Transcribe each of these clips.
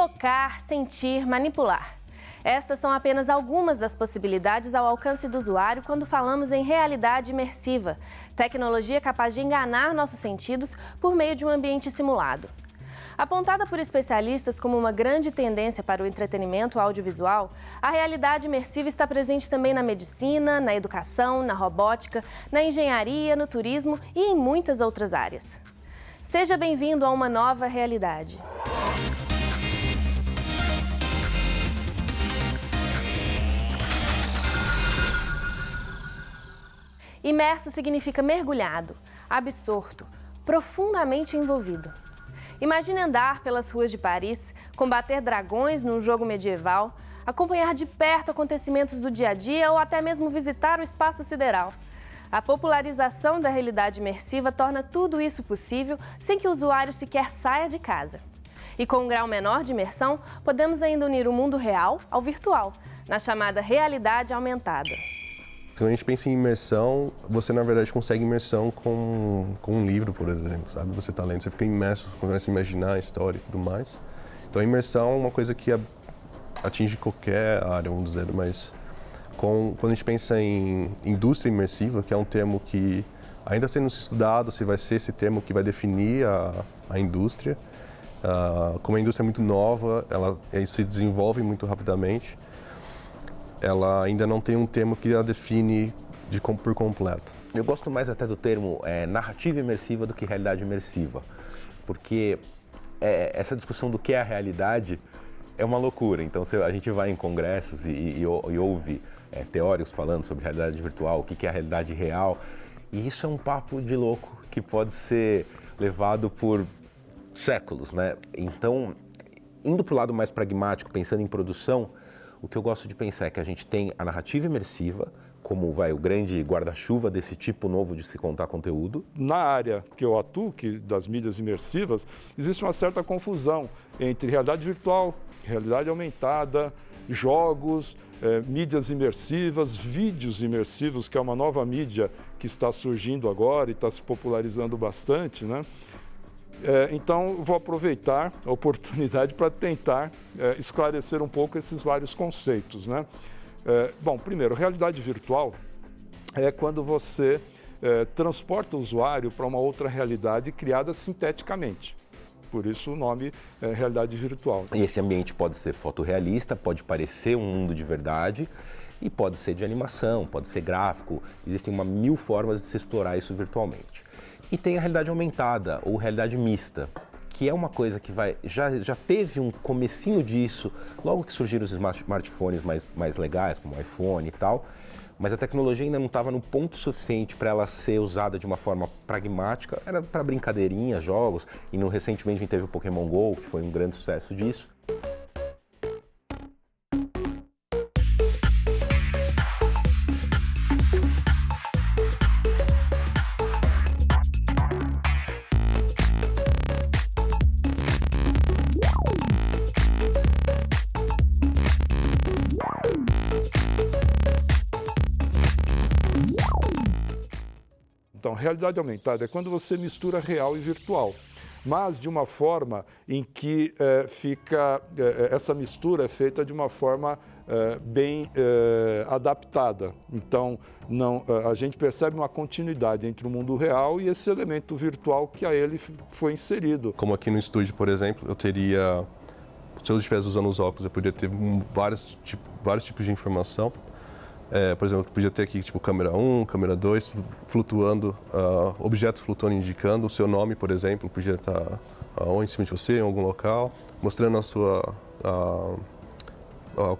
tocar, sentir, manipular. Estas são apenas algumas das possibilidades ao alcance do usuário quando falamos em realidade imersiva, tecnologia capaz de enganar nossos sentidos por meio de um ambiente simulado. Apontada por especialistas como uma grande tendência para o entretenimento audiovisual, a realidade imersiva está presente também na medicina, na educação, na robótica, na engenharia, no turismo e em muitas outras áreas. Seja bem-vindo a uma nova realidade. Imerso significa mergulhado, absorto, profundamente envolvido. Imagine andar pelas ruas de Paris, combater dragões num jogo medieval, acompanhar de perto acontecimentos do dia a dia ou até mesmo visitar o espaço sideral. A popularização da realidade imersiva torna tudo isso possível sem que o usuário sequer saia de casa. E com um grau menor de imersão, podemos ainda unir o mundo real ao virtual, na chamada realidade aumentada. Quando a gente pensa em imersão, você na verdade consegue imersão com um livro, por exemplo, sabe? Você está lendo, você fica imerso, começa a imaginar a história e tudo mais. Então a imersão é uma coisa que atinge qualquer área, vamos dizer, mas quando a gente pensa em indústria imersiva, que é um termo que ainda está sendo estudado, se vai ser esse termo que vai definir a indústria, como a indústria é muito nova, ela se desenvolve muito rapidamente, ela ainda não tem um termo que a define por completo. Eu gosto mais até do termo narrativa imersiva do que realidade imersiva, porque essa discussão do que é a realidade é uma loucura. Então, a gente vai em congressos e ouve teóricos falando sobre realidade virtual, o que é a realidade real, e isso é um papo de louco que pode ser levado por séculos, né? Então, indo para o lado mais pragmático, pensando em produção, o que eu gosto de pensar é que a gente tem a narrativa imersiva, como o grande guarda-chuva desse tipo novo de se contar conteúdo. Na área que eu atuo, das mídias imersivas, existe uma certa confusão entre realidade virtual, realidade aumentada, jogos, mídias imersivas, vídeos imersivos, que é uma nova mídia que está surgindo agora e está se popularizando bastante, né? Então, vou aproveitar a oportunidade para tentar esclarecer um pouco esses vários conceitos, né? Bom, primeiro, realidade virtual é quando você transporta o usuário para uma outra realidade criada sinteticamente. Por isso o nome é realidade virtual. E esse ambiente pode ser fotorrealista, pode parecer um mundo de verdade e pode ser de animação, pode ser gráfico. Existem mil formas de se explorar isso virtualmente. E tem a realidade aumentada ou realidade mista, que é uma coisa que já teve um comecinho disso, logo que surgiram os smartphones mais legais, como o iPhone e tal, mas a tecnologia ainda não estava no ponto suficiente para ela ser usada de uma forma pragmática, era para brincadeirinha, jogos, e recentemente a gente teve o Pokémon GO, que foi um grande sucesso disso. Então, realidade aumentada é quando você mistura real e virtual, mas de uma forma em que essa mistura é feita de uma forma bem adaptada. Então, a gente percebe uma continuidade entre o mundo real e esse elemento virtual que a ele foi inserido. Como aqui no estúdio, por exemplo, se eu estivesse usando os óculos, eu poderia ter vários tipos de informação. Por exemplo, podia ter aqui tipo câmera 1, câmera 2, flutuando, objetos flutuando indicando o seu nome, por exemplo, podia estar ou em cima de você, em algum local, mostrando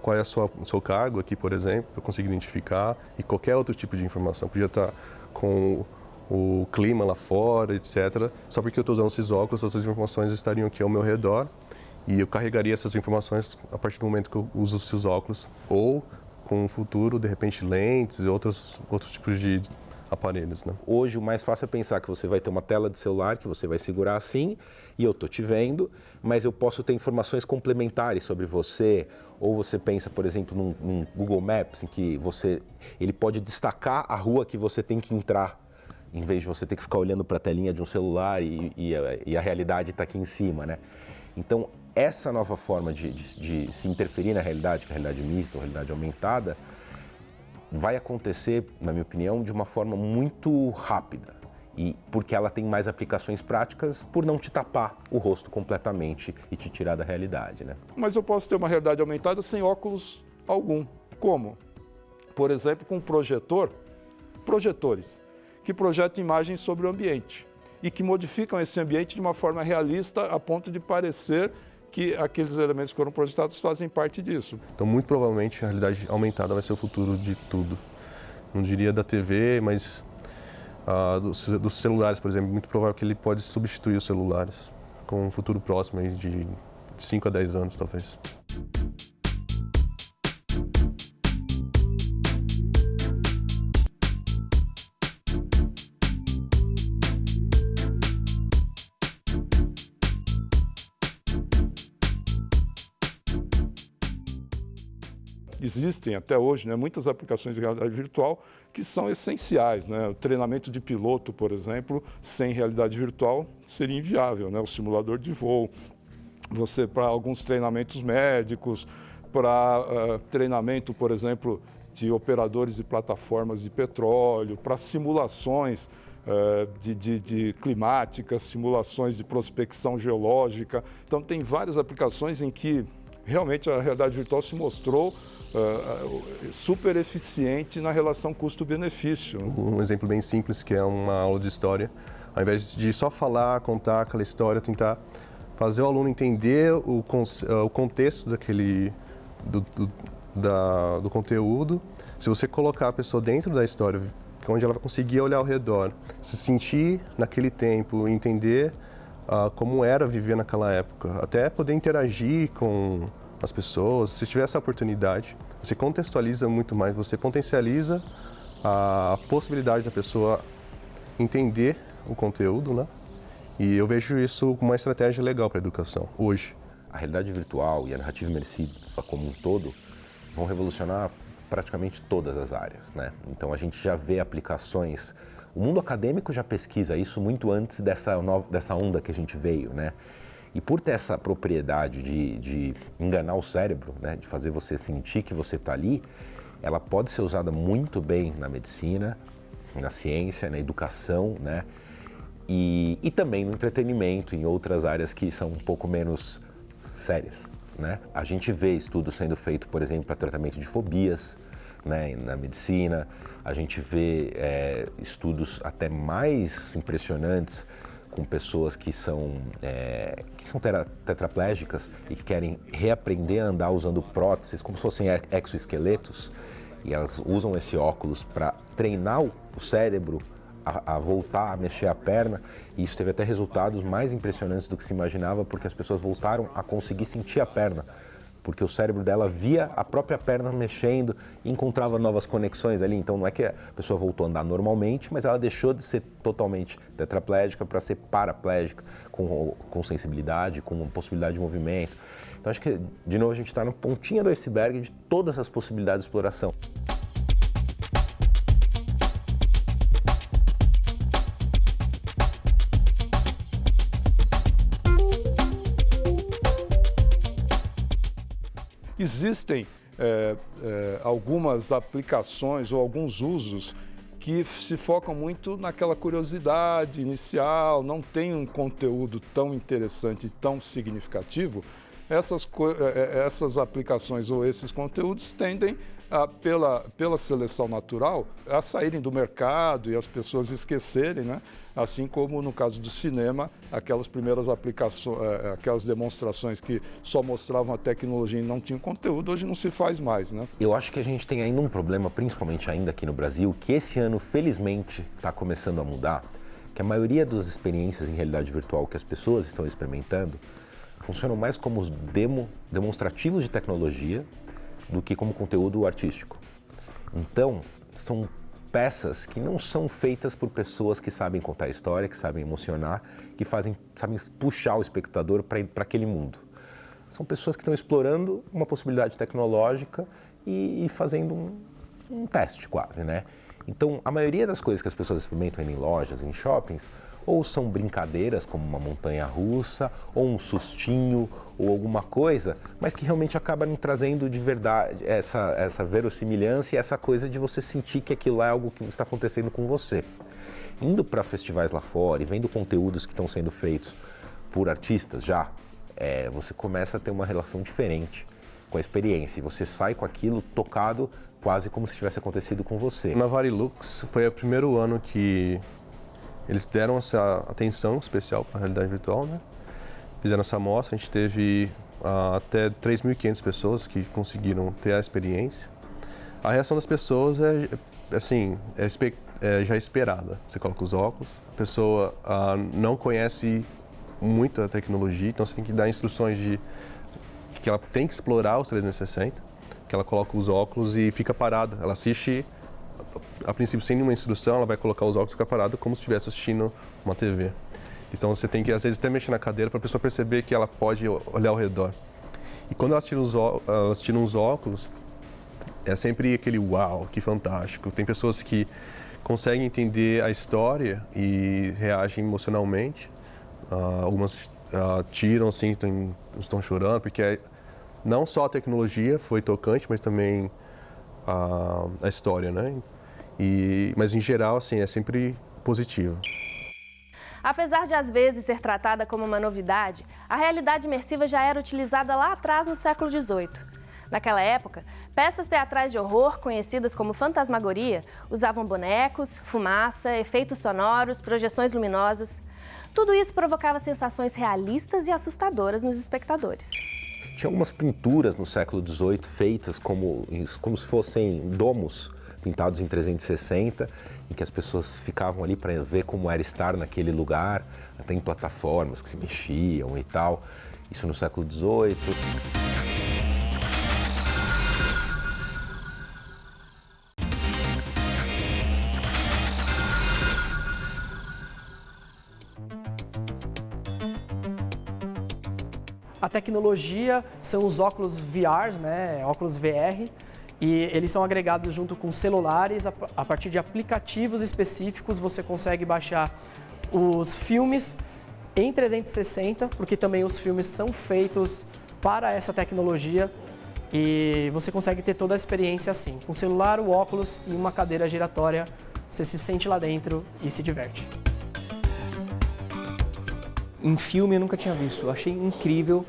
qual é o seu cargo aqui, por exemplo, para eu conseguir identificar, e qualquer outro tipo de informação. Podia estar com o clima lá fora, etc. Só porque eu estou usando esses óculos, essas informações estariam aqui ao meu redor, e eu carregaria essas informações a partir do momento que eu uso esses óculos, ou com o futuro, de repente, lentes e outros tipos de aparelhos, né? Hoje, o mais fácil é pensar que você vai ter uma tela de celular que você vai segurar assim e eu estou te vendo, mas eu posso ter informações complementares sobre você. Ou você pensa, por exemplo, num Google Maps, em que ele pode destacar a rua que você tem que entrar, em vez de você ter que ficar olhando para a telinha de um celular e a realidade está aqui em cima, né? Então, essa nova forma de se interferir na realidade, que é a realidade mista ou realidade aumentada, vai acontecer, na minha opinião, de uma forma muito rápida. E porque ela tem mais aplicações práticas por não te tapar o rosto completamente e te tirar da realidade, né? Mas eu posso ter uma realidade aumentada sem óculos algum. Como? Por exemplo, com projetores, que projetam imagens sobre o ambiente e que modificam esse ambiente de uma forma realista a ponto de parecer que aqueles elementos que foram projetados fazem parte disso. Então, muito provavelmente, a realidade aumentada vai ser o futuro de tudo. Não diria da TV, mas dos celulares, por exemplo. Muito provável que ele pode substituir os celulares com um futuro próximo aí de 5 a 10 anos, talvez. Existem até hoje, né, muitas aplicações de realidade virtual que são essenciais, né? O treinamento de piloto, por exemplo, sem realidade virtual seria inviável, né? O simulador de voo, você para alguns treinamentos médicos, para treinamento, por exemplo, de operadores de plataformas de petróleo, para simulações de climáticas, simulações de prospecção geológica. Então, tem várias aplicações em que realmente a realidade virtual se mostrou super eficiente na relação custo-benefício. Um exemplo bem simples, que é uma aula de história. Ao invés de só falar, contar aquela história, tentar fazer o aluno entender o contexto do conteúdo. Se você colocar a pessoa dentro da história, onde ela vai conseguir olhar ao redor, se sentir naquele tempo, entender como era viver naquela época, até poder interagir com as pessoas. Se tiver essa oportunidade, você contextualiza muito mais, você potencializa a possibilidade da pessoa entender o conteúdo, né? E eu vejo isso como uma estratégia legal para a educação, hoje. A realidade virtual e a narrativa imersiva como um todo vão revolucionar praticamente todas as áreas, né? Então a gente já vê aplicações. O mundo acadêmico já pesquisa isso muito antes dessa onda que a gente veio, né? E por ter essa propriedade de enganar o cérebro, né, de fazer você sentir que você está ali, ela pode ser usada muito bem na medicina, na ciência, na educação, né, e também no entretenimento, em outras áreas que são um pouco menos sérias, né? A gente vê estudos sendo feitos, por exemplo, para tratamento de fobias, né, na medicina. A gente vê estudos até mais impressionantes com pessoas que são tetraplégicas e que querem reaprender a andar usando próteses, como se fossem exoesqueletos, e elas usam esse óculos para treinar o cérebro a voltar a mexer a perna, e isso teve até resultados mais impressionantes do que se imaginava, porque as pessoas voltaram a conseguir sentir a perna, porque o cérebro dela via a própria perna mexendo e encontrava novas conexões ali. Então não é que a pessoa voltou a andar normalmente, mas ela deixou de ser totalmente tetraplégica para ser paraplégica, com sensibilidade, com possibilidade de movimento. Então acho que, de novo, a gente está na pontinha do iceberg de todas as possibilidades de exploração. Existem algumas aplicações ou alguns usos que se focam muito naquela curiosidade inicial, não tem um conteúdo tão interessante e tão significativo. Essas aplicações ou esses conteúdos tendem, pela seleção natural, a saírem do mercado e as pessoas esquecerem, né? Assim como no caso do cinema, aquelas primeiras aplicações, aquelas demonstrações que só mostravam a tecnologia e não tinham conteúdo, hoje não se faz mais, né? Eu acho que a gente tem ainda um problema, principalmente ainda aqui no Brasil, que esse ano, felizmente, está começando a mudar, que a maioria das experiências em realidade virtual que as pessoas estão experimentando funcionam mais como os demonstrativos de tecnologia do que como conteúdo artístico. Então, são peças que não são feitas por pessoas que sabem contar história, que sabem emocionar, que sabem puxar o espectador para aquele mundo. São pessoas que estão explorando uma possibilidade tecnológica e fazendo um teste quase, né? Então, a maioria das coisas que as pessoas experimentam em lojas, em shoppings, ou são brincadeiras como uma montanha-russa, ou um sustinho, ou alguma coisa, mas que realmente acaba me trazendo de verdade essa verossimilhança e essa coisa de você sentir que aquilo é algo que está acontecendo com você. Indo para festivais lá fora e vendo conteúdos que estão sendo feitos por artistas já, você começa a ter uma relação diferente com a experiência. E você sai com aquilo tocado quase como se tivesse acontecido com você. Na Varilux foi o primeiro ano que eles deram essa atenção especial para a realidade virtual, né? Fizeram essa amostra, a gente teve até 3.500 pessoas que conseguiram ter a experiência. A reação das pessoas já esperada. Você coloca os óculos, a pessoa não conhece muito a tecnologia, então você tem que dar instruções de que ela tem que explorar os 360, que ela coloca os óculos e fica parada. Ela assiste, a princípio, sem nenhuma instrução, ela vai colocar os óculos e ficar parada como se estivesse assistindo uma TV. Então você tem que, às vezes, até mexer na cadeira para a pessoa perceber que ela pode olhar ao redor. E quando elas tiram os óculos, é sempre aquele uau, que fantástico. Tem pessoas que conseguem entender a história e reagem emocionalmente. Algumas tiram, assim, estão chorando, porque não só a tecnologia foi tocante, mas também a história, né? Mas, em geral, assim, é sempre positivo. Apesar de às vezes ser tratada como uma novidade, a realidade imersiva já era utilizada lá atrás no século XVIII. Naquela época, peças teatrais de horror, conhecidas como fantasmagoria, usavam bonecos, fumaça, efeitos sonoros, projeções luminosas. Tudo isso provocava sensações realistas e assustadoras nos espectadores. Tinha algumas pinturas no século XVIII feitas como se fossem domos pintados em 360, em que as pessoas ficavam ali para ver como era estar naquele lugar, até em plataformas que se mexiam e tal. Isso no século XVIII. A tecnologia são os óculos VRs, né? Óculos VR, e eles são agregados junto com celulares. A partir de aplicativos específicos você consegue baixar os filmes em 360, porque também os filmes são feitos para essa tecnologia e você consegue ter toda a experiência assim. Com o celular, o óculos e uma cadeira giratória, você se sente lá dentro e se diverte. Em filme eu nunca tinha visto, eu achei incrível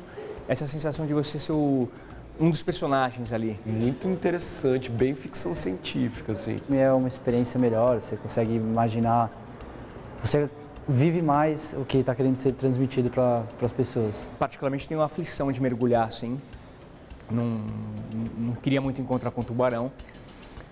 essa sensação de você ser um dos personagens ali. Muito interessante, bem ficção científica, assim. É uma experiência melhor, você consegue imaginar, você vive mais o que está querendo ser transmitido para as pessoas. Particularmente tenho uma aflição de mergulhar assim, não queria muito encontrar com tubarão.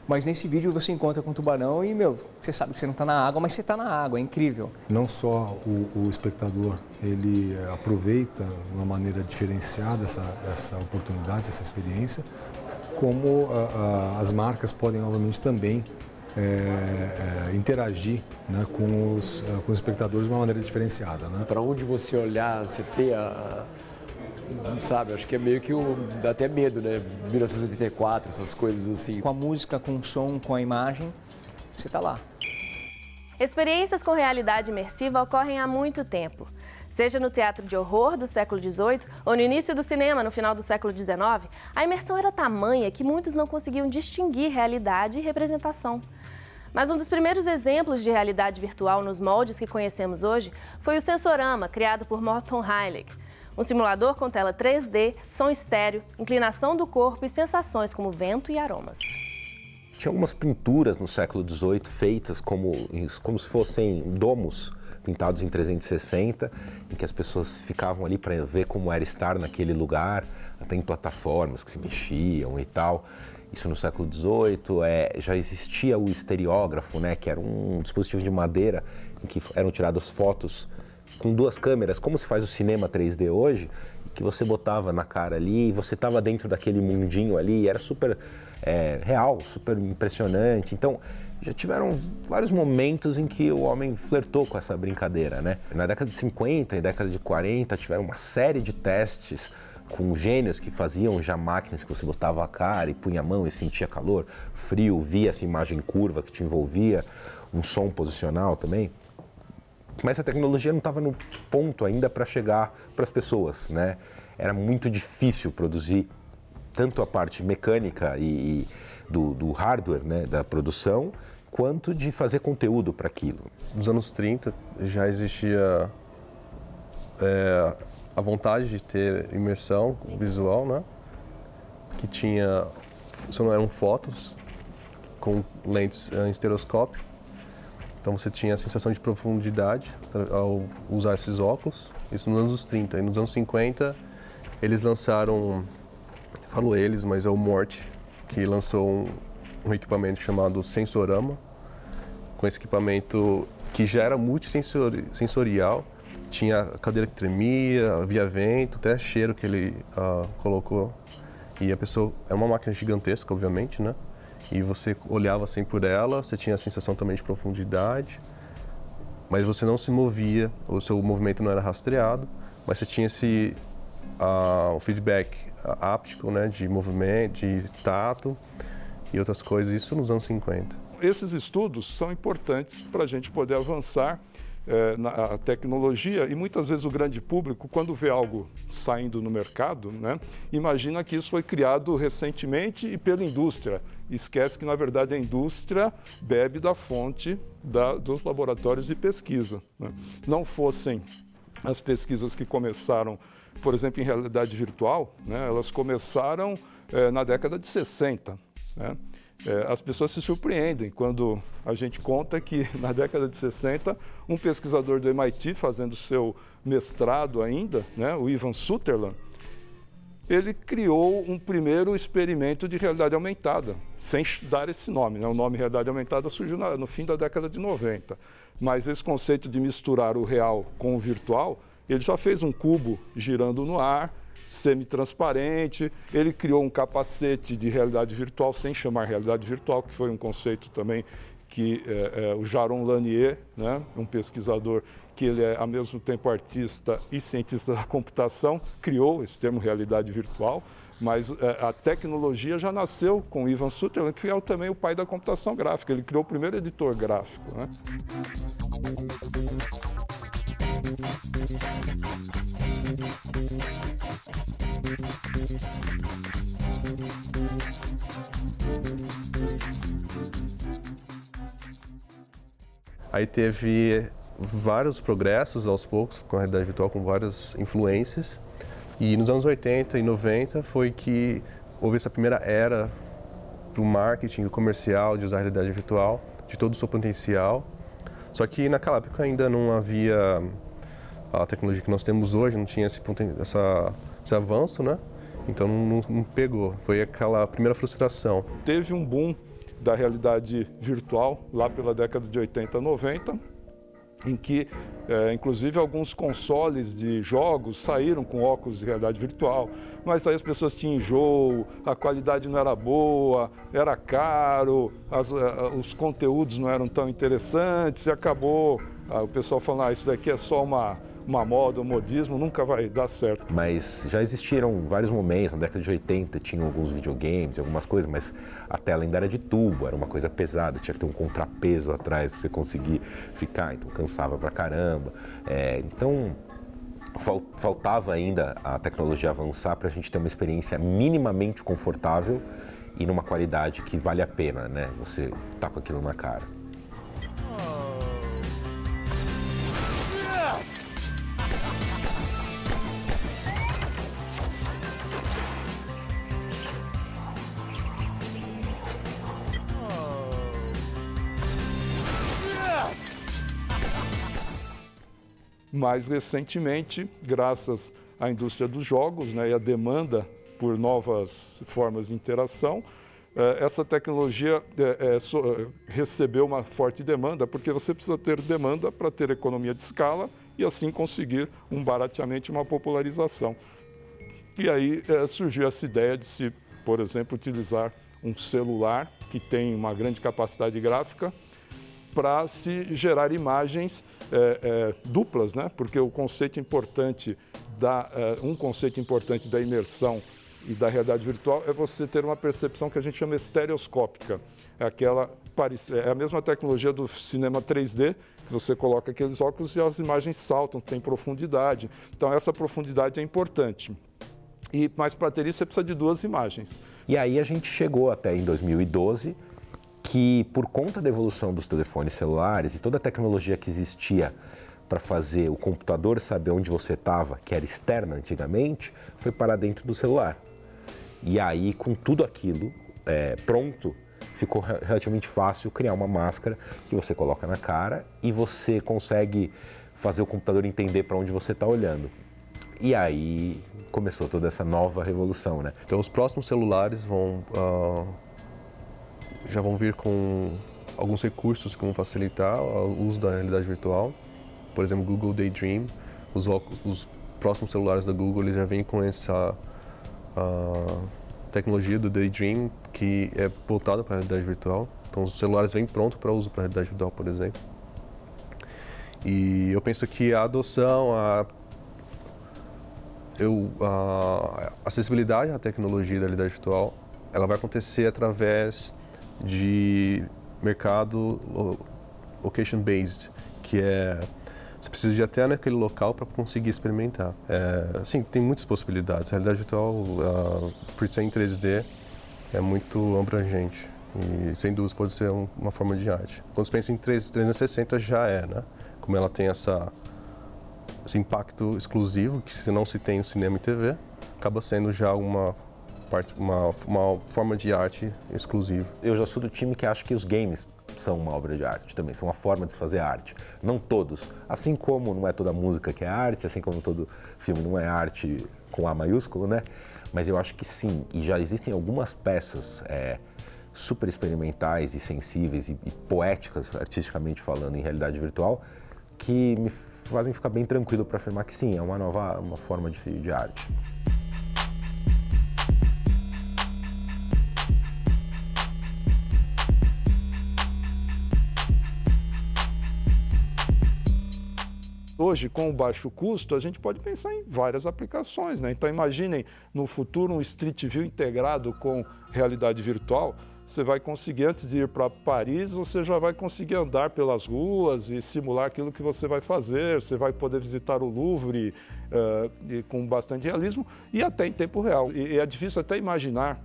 Mas nesse vídeo você encontra com o tubarão e, você sabe que você não está na água, mas você está na água, é incrível. Não só o espectador, ele aproveita de uma maneira diferenciada essa oportunidade, essa experiência, como as marcas podem, obviamente, também interagir, né, com os espectadores de uma maneira diferenciada. Né? Para onde você olhar, você tem sabe, acho que é meio que dá até medo, né? 1984, essas coisas assim. Com a música, com o som, com a imagem, você está lá. Experiências com realidade imersiva ocorrem há muito tempo. Seja no teatro de horror do século XVIII ou no início do cinema no final do século XIX, a imersão era tamanha que muitos não conseguiam distinguir realidade e representação. Mas um dos primeiros exemplos de realidade virtual nos moldes que conhecemos hoje foi o Sensorama, criado por Morton Heilig. Um simulador com tela 3D, som estéreo, inclinação do corpo e sensações como vento e aromas. Tinha algumas pinturas no século XVIII feitas como se fossem domos pintados em 360, em que as pessoas ficavam ali para ver como era estar naquele lugar, até em plataformas que se mexiam e tal. Isso no século XVIII. Já existia o estereógrafo, né, que era um dispositivo de madeira em que eram tiradas fotos com duas câmeras, como se faz o cinema 3D hoje, que você botava na cara ali e você estava dentro daquele mundinho ali, e era super real, super impressionante. Então, já tiveram vários momentos em que o homem flertou com essa brincadeira, né? Na década de 50 e década de 40, tiveram uma série de testes com gênios que faziam já máquinas que você botava a cara e punha a mão e sentia calor, frio, via essa imagem curva que te envolvia, um som posicional também. Mas a tecnologia não estava no ponto ainda para chegar para as pessoas, né? Era muito difícil produzir tanto a parte mecânica e do hardware, né, da produção, quanto de fazer conteúdo para aquilo. Nos anos 30 já existia a vontade de ter imersão visual, né? Que só eram fotos com lentes em estereoscópio. Então você tinha a sensação de profundidade ao usar esses óculos, isso nos anos 30. E nos anos 50 eles lançaram, falo eles, mas é o Mort, que lançou um equipamento chamado Sensorama. Com esse equipamento que já era multissensorial, tinha a cadeira que tremia, havia vento, até cheiro que ele colocou. E a pessoa, é uma máquina gigantesca, obviamente, né? E você olhava assim por ela, você tinha a sensação também de profundidade, mas você não se movia, o seu movimento não era rastreado, mas você tinha o feedback áptico, né, de movimento, de tato e outras coisas, isso nos anos 50. Esses estudos são importantes para a gente poder avançar na tecnologia e muitas vezes o grande público, quando vê algo saindo no mercado, né, imagina que isso foi criado recentemente e pela indústria. Esquece que, na verdade, a indústria bebe da fonte dos laboratórios de pesquisa, né? Não fossem as pesquisas que começaram, por exemplo, em realidade virtual, né, elas começaram na década de 60, né? As pessoas se surpreendem quando a gente conta que na década de 60, um pesquisador do MIT fazendo seu mestrado ainda, né, o Ivan Sutherland, ele criou um primeiro experimento de realidade aumentada, sem dar esse nome, né? O nome realidade aumentada surgiu no fim da década de 90. Mas esse conceito de misturar o real com o virtual, ele já fez um cubo girando no ar, semi-transparente, ele criou um capacete de realidade virtual, sem chamar realidade virtual, que foi um conceito também que o Jaron Lanier, né, um pesquisador que ele é ao mesmo tempo artista e cientista da computação, criou esse termo realidade virtual, mas a tecnologia já nasceu com Ivan Sutherland, que é também o pai da computação gráfica, ele criou o primeiro editor gráfico, né? Aí teve vários progressos aos poucos com a realidade virtual, com várias influências. E nos anos 80 e 90 foi que houve essa primeira era para o marketing, do comercial, de usar a realidade virtual, de todo o seu potencial. Só que naquela época ainda não havia a tecnologia que nós temos hoje, não tinha esse avanço, né? Então não pegou, foi aquela primeira frustração. Teve um boom da realidade virtual lá pela década de 80, 90, em que, inclusive, alguns consoles de jogos saíram com óculos de realidade virtual, mas aí as pessoas tinham enjoo, a qualidade não era boa, era caro, os conteúdos não eram tão interessantes e acabou o pessoal falando, isso daqui é só uma moda, um modismo, nunca vai dar certo. Mas já existiram vários momentos, na década de 80 tinham alguns videogames, algumas coisas, mas a tela ainda era de tubo, era uma coisa pesada, tinha que ter um contrapeso atrás para você conseguir ficar, então cansava pra caramba. Então faltava ainda a tecnologia avançar para a gente ter uma experiência minimamente confortável e numa qualidade que vale a pena, né? Você tá com aquilo na cara. Mais recentemente, graças à indústria dos jogos, né, e à demanda por novas formas de interação, essa tecnologia recebeu uma forte demanda, porque você precisa ter demanda para ter economia de escala e assim conseguir um barateamento e uma popularização. E aí surgiu essa ideia de se, por exemplo, utilizar um celular que tem uma grande capacidade gráfica para se gerar imagens duplas, né? Porque o conceito importante um conceito importante da imersão e da realidade virtual é você ter uma percepção que a gente chama estereoscópica, é aquela é a mesma tecnologia do cinema 3D, que você coloca aqueles óculos e as imagens saltam, tem profundidade. Então, essa profundidade é importante. Mas para ter isso, você precisa de 2 imagens. E aí a gente chegou até em 2012, que por conta da evolução dos telefones celulares e toda a tecnologia que existia para fazer o computador saber onde você estava, que era externa antigamente, foi parar dentro do celular. E aí, com tudo aquilo pronto, ficou relativamente fácil criar uma máscara que você coloca na cara e você consegue fazer o computador entender para onde você está olhando. E aí começou toda essa nova revolução, né? Então, os próximos celulares já vão vir com alguns recursos que vão facilitar o uso da realidade virtual. Por exemplo, Google Daydream. Os próximos celulares da Google eles já vêm com essa tecnologia do Daydream, que é voltada para a realidade virtual. Então, os celulares vêm prontos para uso para a realidade virtual, por exemplo. E eu penso que a adoção, a acessibilidade à tecnologia da realidade virtual, ela vai acontecer através de mercado location-based, que você precisa ir até naquele local para conseguir experimentar. Assim, tem muitas possibilidades. A realidade virtual, por ser em 3D, é muito abrangente e, sem dúvida, pode ser uma forma de arte. Quando você pensa em 360, já né? Como ela tem esse impacto exclusivo, que se não se tem no cinema e TV, acaba sendo já uma forma de arte exclusiva. Eu já sou do time que acha que os games são uma obra de arte também, são uma forma de se fazer arte. Não todos. Assim como não é toda música que é arte, assim como todo filme não é arte com A maiúsculo, né? Mas eu acho que sim, e já existem algumas peças super experimentais e sensíveis e poéticas, artisticamente falando, em realidade virtual, que me fazem ficar bem tranquilo para afirmar que sim, é uma forma de arte. Hoje, com o baixo custo, a gente pode pensar em várias aplicações, né? Então, imaginem no futuro um Street View integrado com realidade virtual. Você vai conseguir, antes de ir para Paris, você já vai conseguir andar pelas ruas e simular aquilo que você vai fazer. Você vai poder visitar o Louvre com bastante realismo e até em tempo real. E é difícil até imaginar,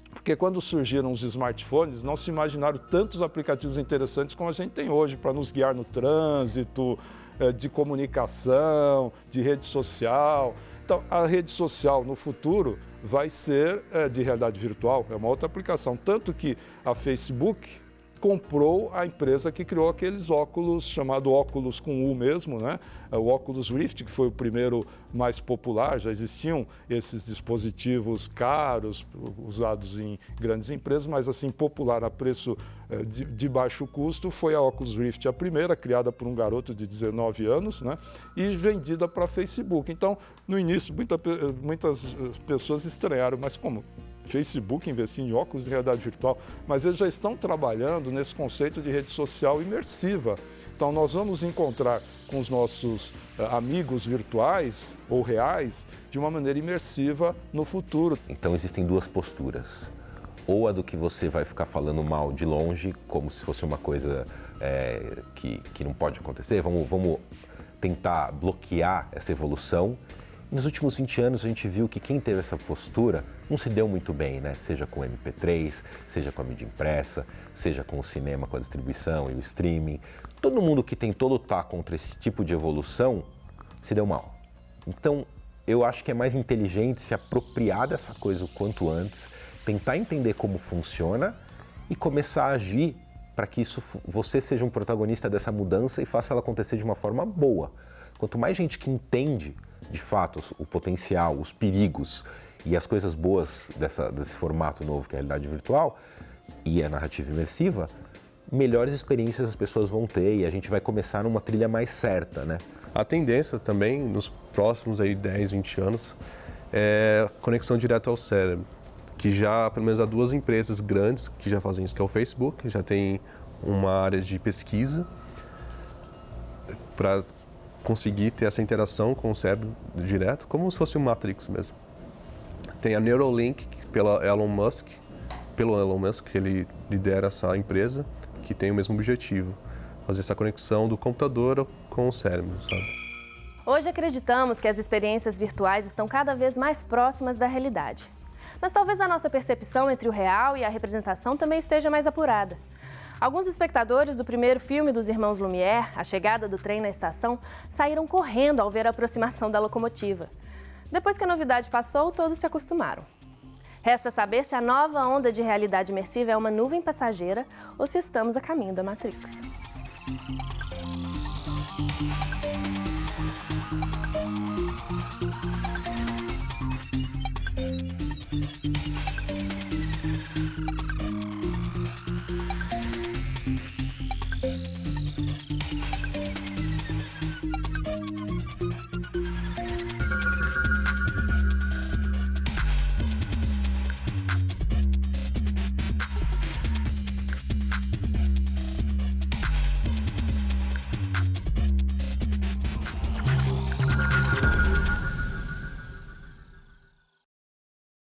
porque quando surgiram os smartphones, não se imaginaram tantos aplicativos interessantes como a gente tem hoje para nos guiar no trânsito, de comunicação, de rede social. Então, a rede social no futuro vai ser de realidade virtual, é uma outra aplicação. Tanto que a Facebook comprou a empresa que criou aqueles óculos, chamado óculos com U mesmo, né? O Oculus Rift, que foi o primeiro mais popular. Já existiam esses dispositivos caros, usados em grandes empresas, mas assim, popular a preço de baixo custo, foi a Oculus Rift a primeira, criada por um garoto de 19 anos, né? E vendida para Facebook. Então, no início, muitas pessoas estranharam, mas como? Facebook investindo em óculos de realidade virtual, mas eles já estão trabalhando nesse conceito de rede social imersiva. Então, nós vamos encontrar com os nossos amigos virtuais ou reais de uma maneira imersiva no futuro. Então, existem duas posturas. Ou a do que você vai ficar falando mal de longe, como se fosse uma coisa que não pode acontecer. Vamos tentar bloquear essa evolução. Nos últimos 20 anos, a gente viu que quem teve essa postura não se deu muito bem, né? Seja com o MP3, seja com a mídia impressa, seja com o cinema, com a distribuição e o streaming. Todo mundo que tentou lutar contra esse tipo de evolução se deu mal. Então, eu acho que é mais inteligente se apropriar dessa coisa o quanto antes, tentar entender como funciona e começar a agir para que você seja um protagonista dessa mudança e faça ela acontecer de uma forma boa. Quanto mais gente que entende de fato o potencial, os perigos e as coisas boas desse formato novo que é a realidade virtual e a narrativa imersiva, melhores experiências as pessoas vão ter e a gente vai começar numa trilha mais certa, né? A tendência também, nos próximos 10, 20 anos, é conexão direta ao cérebro, que já, pelo menos há 2 empresas grandes que já fazem isso, que é o Facebook, já tem uma área de pesquisa para conseguir ter essa interação com o cérebro direto, como se fosse um Matrix mesmo. Tem a Neuralink, pelo Elon Musk, que ele lidera essa empresa, que têm o mesmo objetivo, fazer essa conexão do computador com o cérebro, sabe? Hoje acreditamos que as experiências virtuais estão cada vez mais próximas da realidade. Mas talvez a nossa percepção entre o real e a representação também esteja mais apurada. Alguns espectadores do primeiro filme dos irmãos Lumière, A Chegada do Trem na Estação, saíram correndo ao ver a aproximação da locomotiva. Depois que a novidade passou, todos se acostumaram. Resta saber se a nova onda de realidade imersiva é uma nuvem passageira ou se estamos a caminho da Matrix.